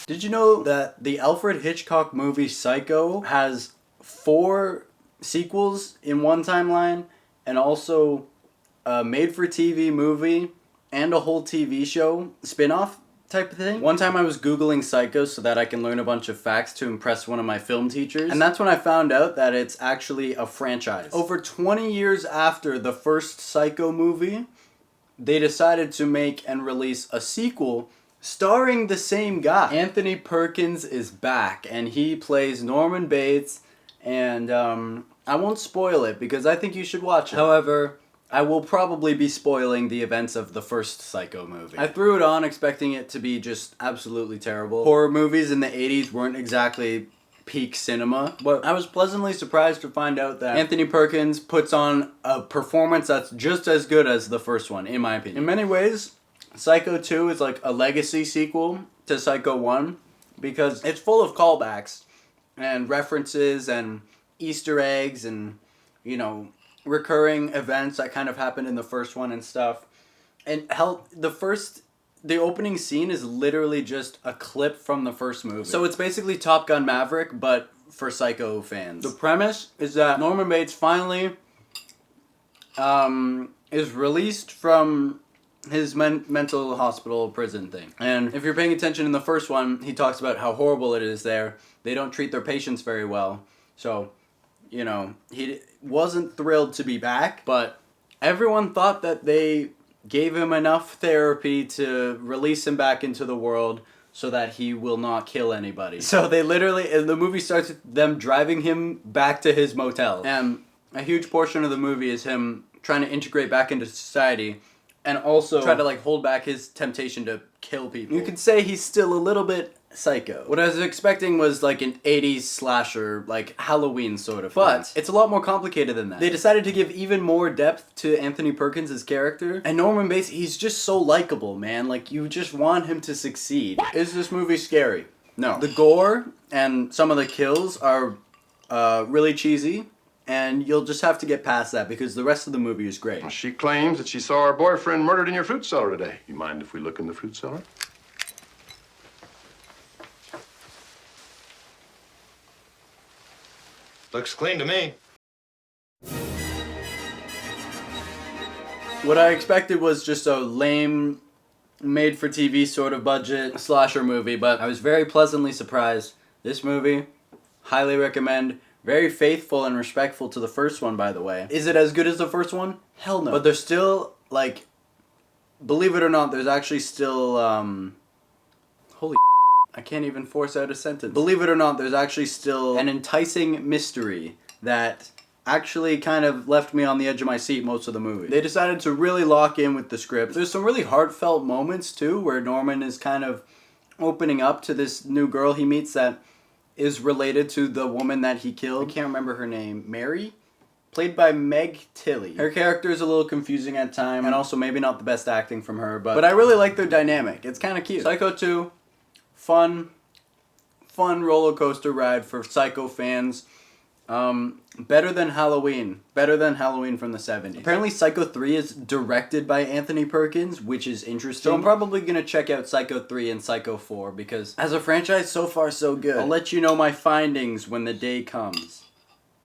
Did you know that the Alfred Hitchcock movie Psycho has 4 sequels in one timeline, and also a made-for-TV movie and a whole TV show spin-off type of thing? One time I was Googling Psycho so that I can learn a bunch of facts to impress one of my film teachers, and that's when I found out that it's actually a franchise. Over 20 years after the first Psycho movie, they decided to make and release a sequel starring the same guy. Anthony Perkins is back, and he plays Norman Bates, and I won't spoil it because I think you should watch it. However, I will probably be spoiling the events of the first Psycho movie. I threw it on expecting it to be just absolutely terrible. Horror movies in the 80s weren't exactly peak cinema, but I was pleasantly surprised to find out that Anthony Perkins puts on a performance that's just as good as the first one, in my opinion. In many ways, Psycho 2 is like a legacy sequel to Psycho 1 because it's full of callbacks and references and Easter eggs and, you know, recurring events that kind of happened in the first one and stuff. And the opening scene is literally just a clip from the first movie. So it's basically Top Gun Maverick, but for Psycho fans. The premise is that Norman Bates finally is released from his mental hospital prison thing. And if you're paying attention in the first one, he talks about how horrible it is there. They don't treat their patients very well. So, you know, he wasn't thrilled to be back, but everyone thought that they gave him enough therapy to release him back into the world so that he will not kill anybody. So they literally, and the movie starts with them driving him back to his motel. And a huge portion of the movie is him trying to integrate back into society and also try to like hold back his temptation to kill people. You could say he's still a little bit psycho. What I was expecting was like an 80s slasher, like Halloween sort of but thing. It's a lot more complicated than that. They decided to give even more depth to Anthony Perkins' character. And Norman Bates, he's just so likable, man. Like, you just want him to succeed. Is this movie scary? No. The gore and some of the kills are really cheesy. And you'll just have to get past that because the rest of the movie is great. Well, she claims that she saw her boyfriend murdered in your fruit cellar today. You mind if we look in the fruit cellar? Looks clean to me. What I expected was just a lame, made-for-TV sort of budget slasher movie, but I was very pleasantly surprised. This movie, highly recommend. Very faithful and respectful to the first one, by the way. Is it as good as the first one? Hell no. But there's still, like, believe it or not, there's actually still, holy I can't even force out a sentence. Believe it or not, there's actually still an enticing mystery that actually kind of left me on the edge of my seat most of the movie. They decided to really lock in with the script. There's some really heartfelt moments, too, where Norman is kind of opening up to this new girl he meets that is related to the woman that he killed. I can't remember her name. Mary? Played by Meg Tilly. Her character is a little confusing at times, and also maybe not the best acting from her, but I really like their dynamic. It's kind of cute. Psycho 2, fun roller coaster ride for Psycho fans. Better than Halloween. Better than Halloween from the 70s. Apparently Psycho 3 is directed by Anthony Perkins, which is interesting. So I'm probably going to check out Psycho 3 and Psycho 4 because as a franchise, so far so good. I'll let you know my findings when the day comes.